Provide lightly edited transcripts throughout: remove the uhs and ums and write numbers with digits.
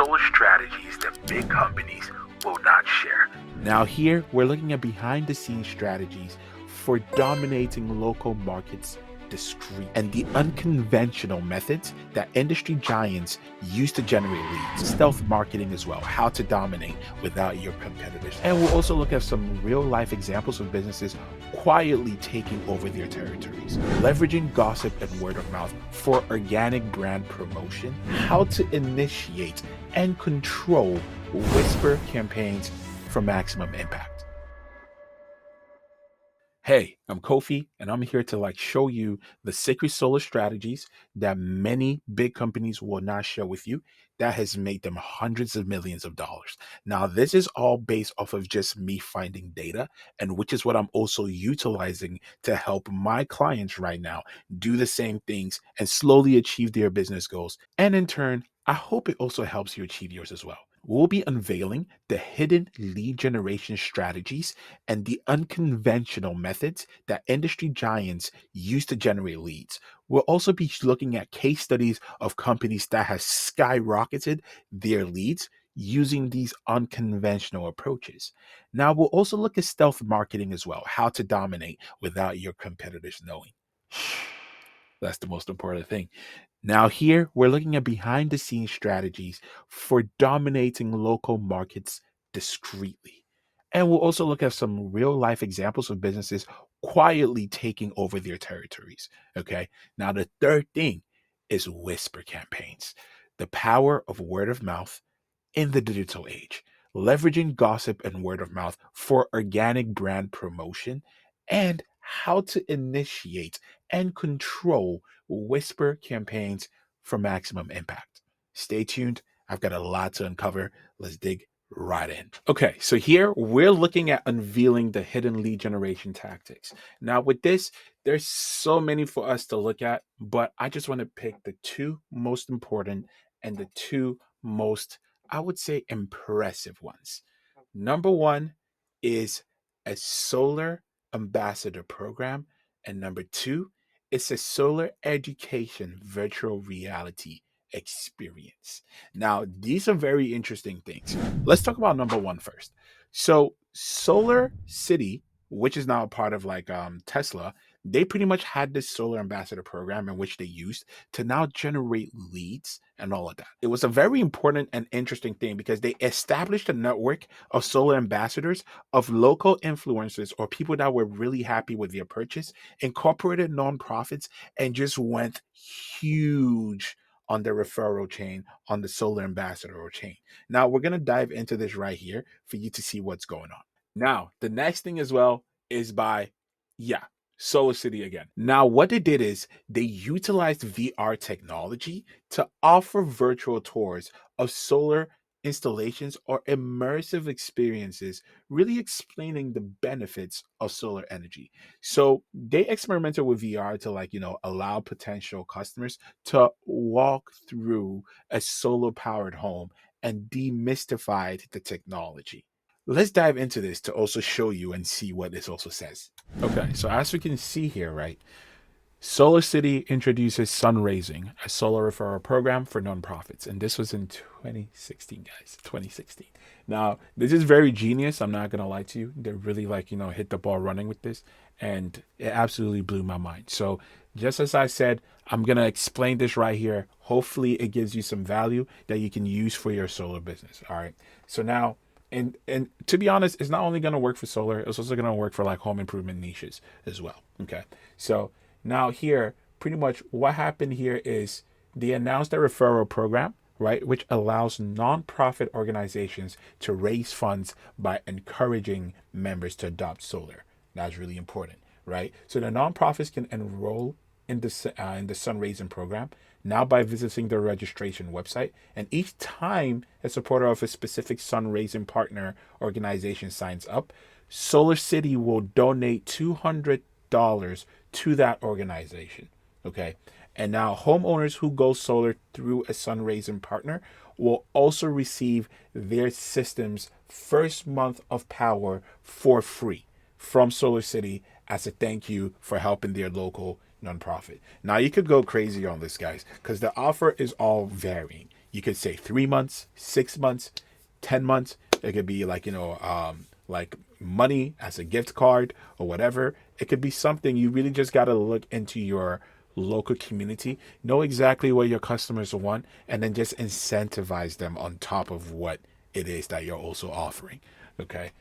solar strategies that big companies will not share. Now here, we're looking at behind-the-scenes strategies for dominating local markets discreetly and the unconventional methods that industry giants use to generate leads, stealth marketing as well, how to dominate without your competitors. And we'll also look at some real-life examples of businesses quietly taking over their territories, leveraging gossip and word of mouth for organic brand promotion, how to initiate and control whisper campaigns for maximum impact. Hey, I'm Kofi, and I'm here to show you the secret solar strategies that many big companies will not share with you that has made them hundreds of millions of dollars. Now, this is all based off of just me finding data, and which is what I'm also utilizing to help my clients right now do the same things and slowly achieve their business goals. And in turn, I hope it also helps you achieve yours as well. We'll be unveiling the hidden lead generation strategies and the unconventional methods that industry giants use to generate leads. We'll also be looking at case studies of companies that have skyrocketed their leads using these unconventional approaches. Now, we'll also look at stealth marketing as well, how to dominate without your competitors knowing. That's the most important thing. Now, here we're looking at behind the scenes strategies for dominating local markets discreetly. And we'll also look at some real life examples of businesses quietly taking over their territories. Okay. Now, the third thing is whisper campaigns, the power of word of mouth in the digital age, leveraging gossip and word of mouth for organic brand promotion, and how to initiate and control whisper campaigns for maximum impact. Stay tuned. I've got a lot to uncover. Let's dig right in. Okay, so here we're looking at unveiling the hidden lead generation tactics. Now, with this, there's so many for us to look at, but I just want to pick the two most important and the two most, I would say, impressive ones. Number one is a solar ambassador program, and number two is a solar education virtual reality experience. Now, these are very interesting things. Let's talk about number one first. So, Solar City, which is now a part of Tesla, they pretty much had this solar ambassador program in which they used to now generate leads and all of that. It was a very important and interesting thing because they established a network of solar ambassadors, of local influencers or people that were really happy with their purchase, incorporated nonprofits, and just went huge on the referral chain, on the solar ambassador chain. Now, we're going to dive into this right here for you to see what's going on. Now, the next thing as well is by, Solar City again. Now, what they did is they utilized VR technology to offer virtual tours of solar installations or immersive experiences, really explaining the benefits of solar energy. So they experimented with VR to allow potential customers to walk through a solar powered home and demystified the technology. Let's dive into this to also show you and see what this also says. Okay, so as we can see here, right, Solar City introduces Sunraising, a solar referral program for nonprofits. And this was in 2016, guys, 2016. Now, this is very genius. I'm not going to lie to you. They really hit the ball running with this. And it absolutely blew my mind. So just as I said, I'm going to explain this right here. Hopefully it gives you some value that you can use for your solar business. All right. So now, and to be honest, it's not only going to work for solar, it's also going to work for home improvement niches as well. Okay. So now here, pretty much what happened here is they announced a referral program, right, which allows nonprofit organizations to raise funds by encouraging members to adopt solar. That's really important, right? So the nonprofits can enroll in the Sunraising program now by visiting the registration website. And each time a supporter of a specific Sunraising partner organization signs up, Solar City will donate $200 to that organization. Okay. And now homeowners who go solar through a Sunraising partner will also receive their system's first month of power for free from Solar City as a thank you for helping their local nonprofit. Now you could go crazy on this, guys, because the offer is all varying. You could say 3 months, 6 months, 10 months. It could be like, like money as a gift card or whatever. It could be something you really just got to look into your local community, know exactly what your customers want, and then just incentivize them on top of what it is that you're also offering. Okay.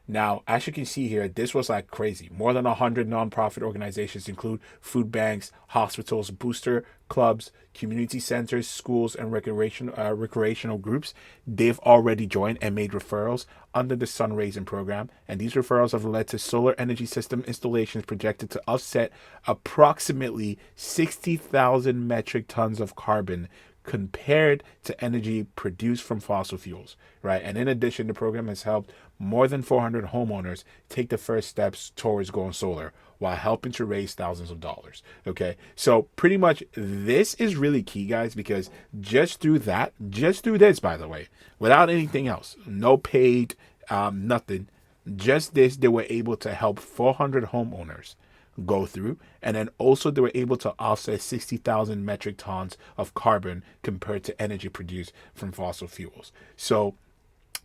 Now, as you can see here, this was like crazy. More than 100 nonprofit organizations include food banks, hospitals, booster clubs, community centers, schools, and recreational groups. They've already joined and made referrals under the Sun Raising program. And these referrals have led to solar energy system installations projected to offset approximately 60,000 metric tons of carbon compared to energy produced from fossil fuels, right? And in addition, the program has helped more than 400 homeowners take the first steps towards going solar while helping to raise thousands of dollars. Okay. So pretty much this is really key, guys, because just through this, by the way, without anything else, no paid, nothing, just this, they were able to help 400 homeowners go through. And then also they were able to offset 60,000 metric tons of carbon compared to energy produced from fossil fuels. So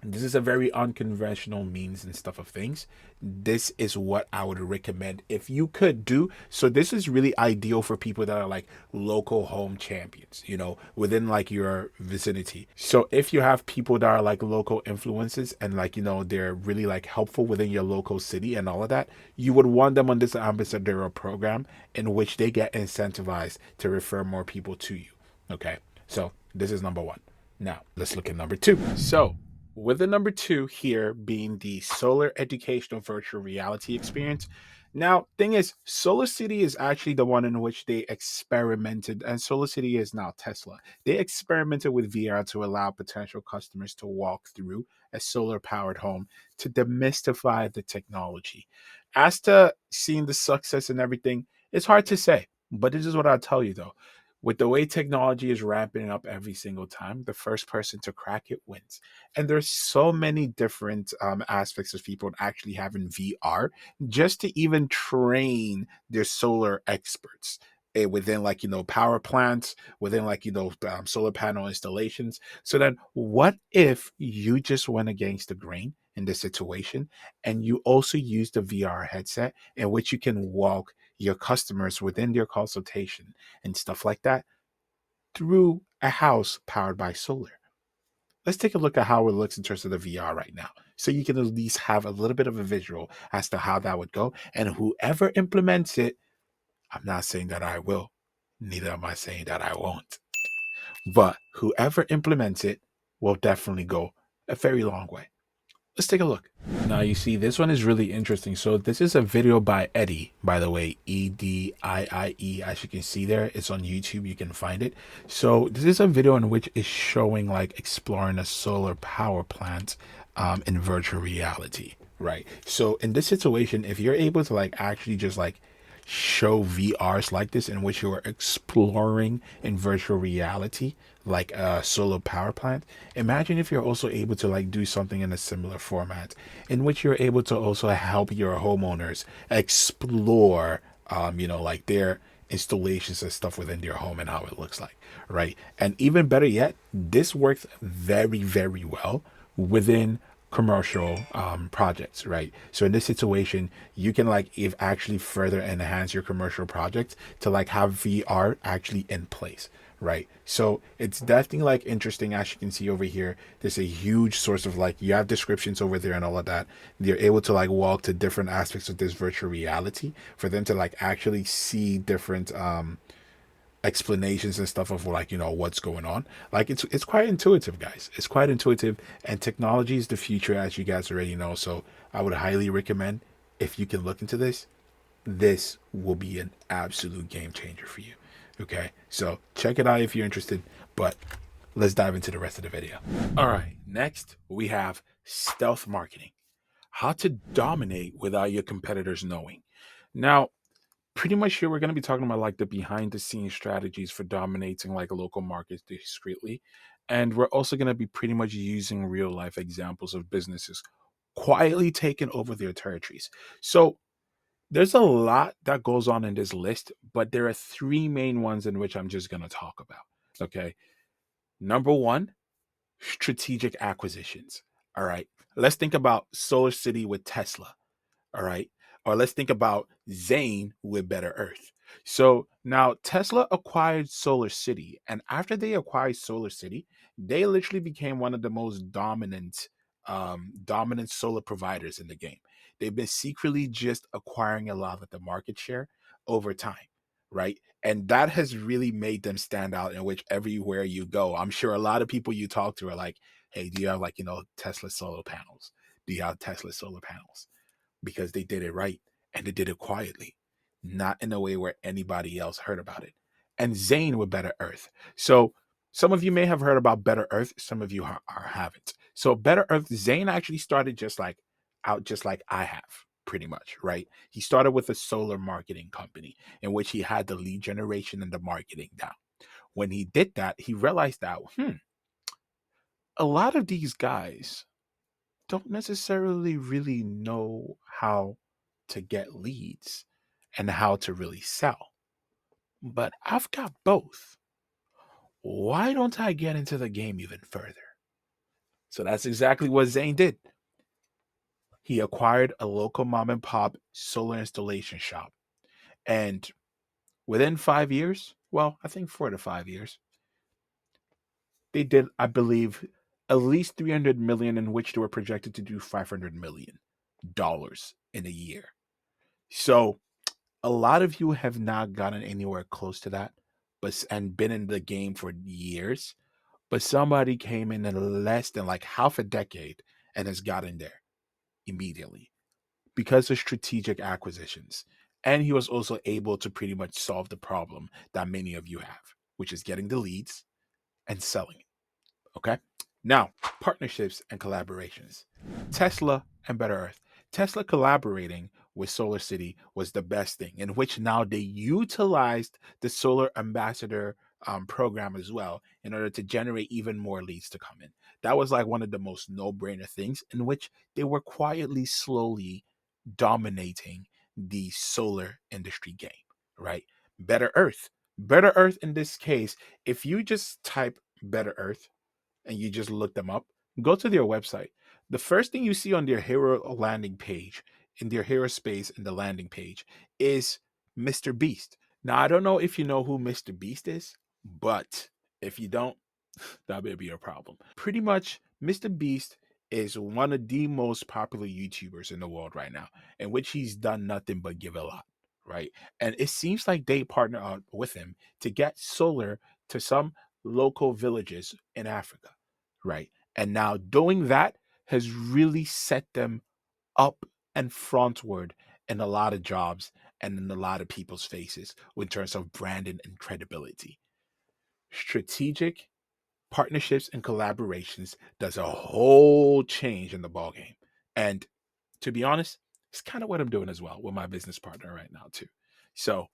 this is a very unconventional means and stuff of things. This is what I would recommend if you could do. So this is really ideal for people that are like local home champions, within like your vicinity. So if you have people that are like local influences and like, they're really like helpful within your local city and all of that, you would want them on this ambassador program in which they get incentivized to refer more people to you. Okay. So this is number one. Now let's look at number two. So with the number two here being the solar educational virtual reality experience. Now, thing is, Solar City is actually the one in which they experimented, and Solar City is now Tesla. They experimented with VR to allow potential customers to walk through a solar powered home to demystify the technology. As to seeing the success and everything, it's hard to say, but this is what I'll tell you though. With the way technology is ramping up every single time, the first person to crack it wins. And there's so many different aspects of people actually having VR just to even train their solar experts within like power plants, within like solar panel installations. So then what if you just went against the grain in this situation and you also use the VR headset in which you can walk your customers within their consultation and stuff like that through a house powered by solar? Let's take a look at how it looks in terms of the VR right now. So you can at least have a little bit of a visual as to how that would go. And whoever implements it, I'm not saying that I will, neither am I saying that I won't. But whoever implements it will definitely go a very long way. Let's take a look. Now, you see, this one is really interesting. So this is a video by Eddie, by the way, Eddie. As you can see there, it's on YouTube. You can find it. So this is a video in which is showing like exploring a solar power plant in virtual reality, right? So in this situation, if you're able to like actually just like show VRs like this in which you are exploring in virtual reality, like a solar power plant. Imagine if you're also able to like do something in a similar format in which you're able to also help your homeowners explore, like their installations and stuff within their home and how it looks like, right? And even better yet, this works very, very well within commercial projects, right? So in this situation, you can like if actually further enhance your commercial project to like have VR actually in place, right? So it's definitely like interesting. As you can see over here, there's a huge source of like you have descriptions over there and all of that. They're able to like walk to different aspects of this virtual reality for them to like actually see different explanations and stuff of like what's going on. Like it's quite intuitive, guys. It's quite intuitive, and technology is the future, as you guys already know. So I would highly recommend, if you can look into this, this will be an absolute game changer for you. Okay, so check it out if you're interested, but let's dive into the rest of the video. All right, next we have stealth marketing, how to dominate without your competitors knowing. Now, pretty much here we're going to be talking about like the behind the scenes strategies for dominating like local markets discreetly, and we're also going to be pretty much using real life examples of businesses quietly taking over their territories. So there's a lot that goes on in this list, but there are three main ones in which I'm just going to talk about. Okay, Number one, strategic acquisitions. All right. Let's think about Solar City with Tesla. All right. Or let's think about Zane with Better Earth. So now Tesla acquired Solar City. And after they acquired Solar City, they literally became one of the most dominant solar providers in the game. They've been secretly just acquiring a lot of the market share over time, right? And that has really made them stand out in which everywhere you go. I'm sure a lot of people you talk to are like, hey, do you have like, Tesla solar panels? Do you have Tesla solar panels? Because they did it right and they did it quietly, not in a way where anybody else heard about it. And Zane with Better Earth. So some of you may have heard about Better Earth, some of you haven't. So Better Earth, Zane actually started just like I have, pretty much, right? He started with a solar marketing company in which he had the lead generation and the marketing down. When he did that, he realized that a lot of these guys don't necessarily really know how to get leads and how to really sell. But I've got both. Why don't I get into the game even further? So that's exactly what Zane did. He acquired a local mom and pop solar installation shop. And within 5 years, well, I think 4 to 5 years, they did, I believe, at least 300 million, in which they were projected to do $500 million in a year. So a lot of you have not gotten anywhere close to that, and been in the game for years. But somebody came in less than like half a decade and has gotten there immediately because of strategic acquisitions. And he was also able to pretty much solve the problem that many of you have, which is getting the leads and selling it. Okay. Now, partnerships and collaborations. Tesla and Better Earth. Tesla collaborating with Solar City was the best thing, in which now they utilized the Solar Ambassador program as well in order to generate even more leads to come in. That was like one of the most no brainer things in which they were quietly, slowly dominating the solar industry game, right? Better Earth. Better Earth in this case, if you just type Better Earth and you just look them up, go to their website. The first thing you see on their hero landing page, in their hero space in the landing page, is Mr. Beast. Now, I don't know if you know who Mr. Beast is, but if you don't, that may be a problem. Pretty much, Mr. Beast is one of the most popular YouTubers in the world right now, in which he's done nothing but give a lot, right? And it seems like they partner up with him to get solar to some local villages in Africa, right? And now doing that has really set them up and frontward in a lot of jobs and in a lot of people's faces in terms of branding and credibility. Strategic partnerships and collaborations does a whole change in the ballgame. And to be honest, it's kind of what I'm doing as well with my business partner right now, too. So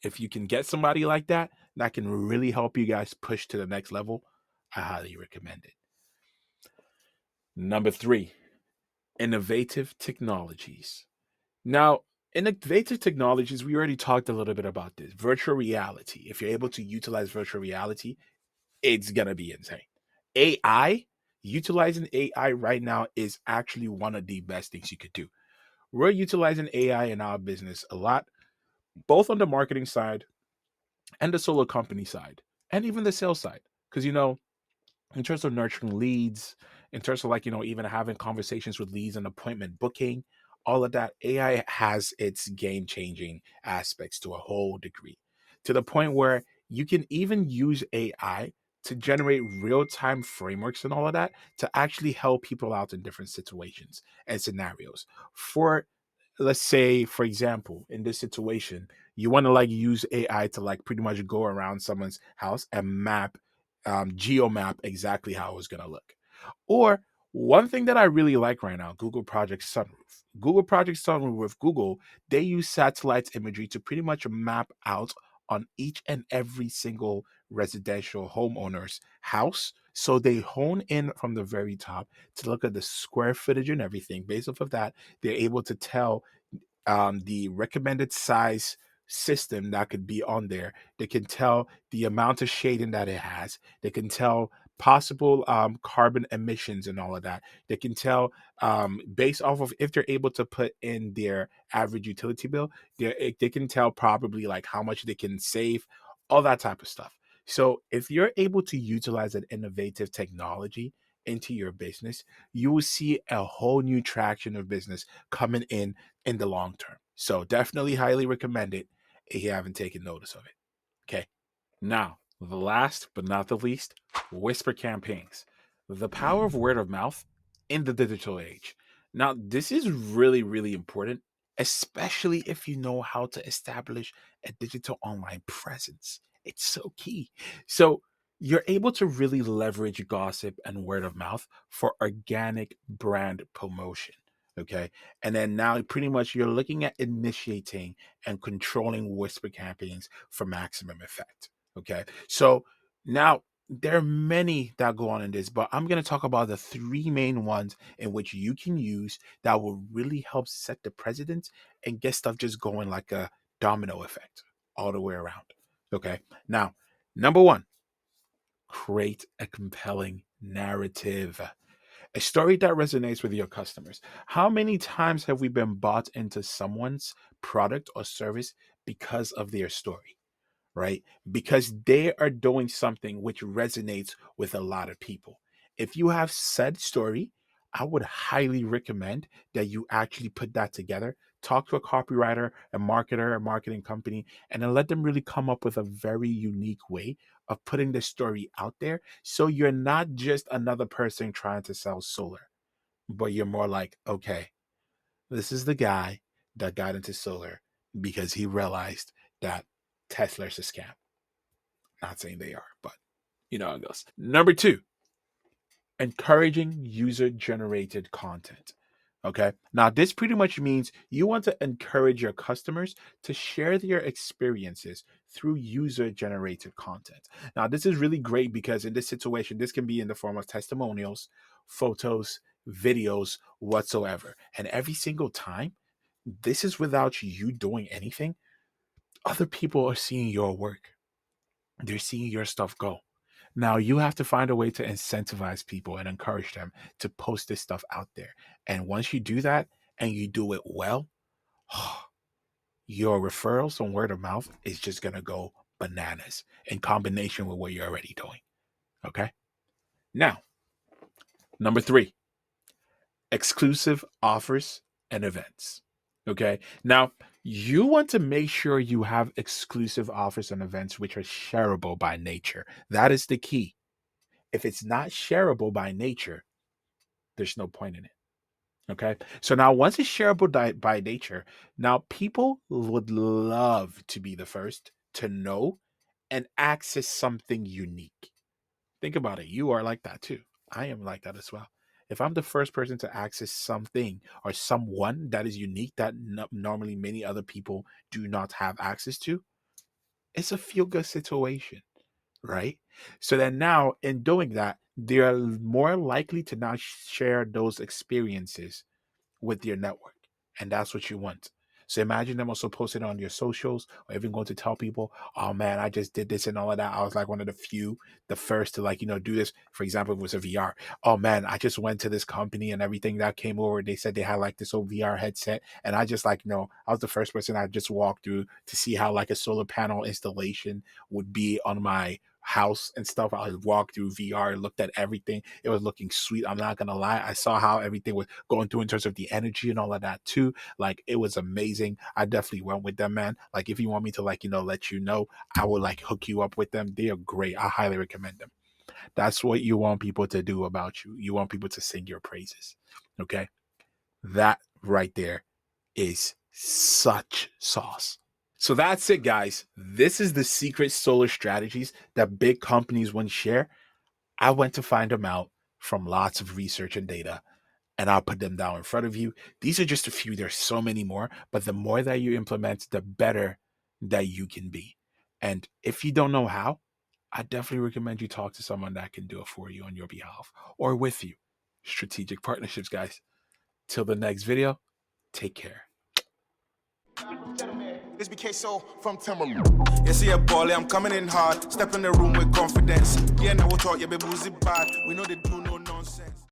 if you can get somebody like that, that can really help you guys push to the next level, I highly recommend it. Number three, innovative technologies. Now, innovative technologies, we already talked a little bit about this. Virtual reality. If you're able to utilize virtual reality, it's going to be insane. AI, utilizing AI right now is actually one of the best things you could do. We're utilizing AI in our business a lot, both on the marketing side and the solo company side, and even the sales side. Because, in terms of nurturing leads, in terms of like, even having conversations with leads and appointment booking, all of that, AI has its game changing aspects to a whole degree, to the point where you can even use AI to generate real time frameworks and all of that to actually help people out in different situations and scenarios. For let's say, for example, in this situation, you want to like use AI to like pretty much go around someone's house and geo map exactly how it's going to look. Or one thing that I really like right now, Google Project Sunroof. Google Project Sunroof with Google, they use satellite imagery to pretty much map out on each and every single residential homeowner's house. So they hone in from the very top to look at the square footage and everything. Based off of that, they're able to tell the recommended size system that could be on there. They can tell the amount of shading that it has. They can tell possible carbon emissions and all of that. They can tell based off of if they're able to put in their average utility bill, they can tell probably like how much they can save, all that type of stuff. So if you're able to utilize an innovative technology into your business, you will see a whole new traction of business coming in the long term. So definitely highly recommend it if you haven't taken notice of it. Okay. Now, the last but not the least, whisper campaigns. The power of word of mouth in the digital age. Now, this is really, really important, especially if you know how to establish a digital online presence. It's so key. So, you're able to really leverage gossip and word of mouth for organic brand promotion. Okay. And then now, pretty much, you're looking at initiating and controlling whisper campaigns for maximum effect. Okay. So now there are many that go on in this, but I'm going to talk about the three main ones in which you can use that will really help set the precedent and get stuff just going like a domino effect all the way around. Okay. Now, number one, create a compelling narrative, a story that resonates with your customers. How many times have we been bought into someone's product or service because of their story? Right? Because they are doing something which resonates with a lot of people. If you have said story, I would highly recommend that you actually put that together. Talk to a copywriter, a marketer, a marketing company, and then let them really come up with a very unique way of putting the story out there. So you're not just another person trying to sell solar, but you're more like, okay, this is the guy that got into solar because he realized that Tesla's a scam. Not saying they are, but you know how it goes. Number two, encouraging user generated content. Okay. Now, this pretty much means you want to encourage your customers to share their experiences through user generated content. Now, this is really great because in this situation, this can be in the form of testimonials, photos, videos, whatsoever. And every single time, this is without you doing anything. Other people are seeing your work, they're seeing your stuff go. Now you have to find a way to incentivize people and encourage them to post this stuff out there. And once you do that and you do it well, your referrals from word of mouth is just going to go bananas in combination with what you're already doing. Okay. Now, number three, exclusive offers and events. Okay. Now, you want to make sure you have exclusive offers and events which are shareable by nature. That is the key. If it's not shareable by nature, there's no point in it. Okay. So now, once it's shareable by nature, now people would love to be the first to know and access something unique. Think about it. You are like that too. I am like that as well. If I'm the first person to access something or someone that is unique that normally many other people do not have access to, it's a feel good situation, right? So then now in doing that, they are more likely to now share those experiences with your network. And that's what you want. So imagine them also posting on your socials or even going to tell people, oh man, I just did this and all of that. I was like one of the few, the first to like, do this. For example, if it was a VR. Oh man, I just went to this company and everything that came over. They said they had like this old VR headset. And I just like, I was the first person I just walked through to see how like a solar panel installation would be on my house and stuff. I walked through VR, looked at everything. It was looking sweet. I'm not gonna lie. I saw how everything was going through in terms of the energy and all of that too. Like it was amazing. I definitely went with them, man. Like if you want me to like, let you know, I would like hook you up with them. They are great. I highly recommend them. That's what you want people to do about you. You want people to sing your praises. Okay. That right there is such sauce. So that's it, guys. This is the secret solar strategies that big companies won't share. I went to find them out from lots of research and data, and I'll put them down in front of you. These are just a few. There's so many more, but the more that you implement, the better that you can be. And if you don't know how, I definitely recommend you talk to someone that can do it for you on your behalf or with you. Strategic partnerships, guys. Till the next video, take care. This BK Soul from Timberland. You see a baller, I'm coming in hard. Step in the room with confidence. Yeah, now we'll talk, yeah, baby, who's it bad? We know they do no nonsense.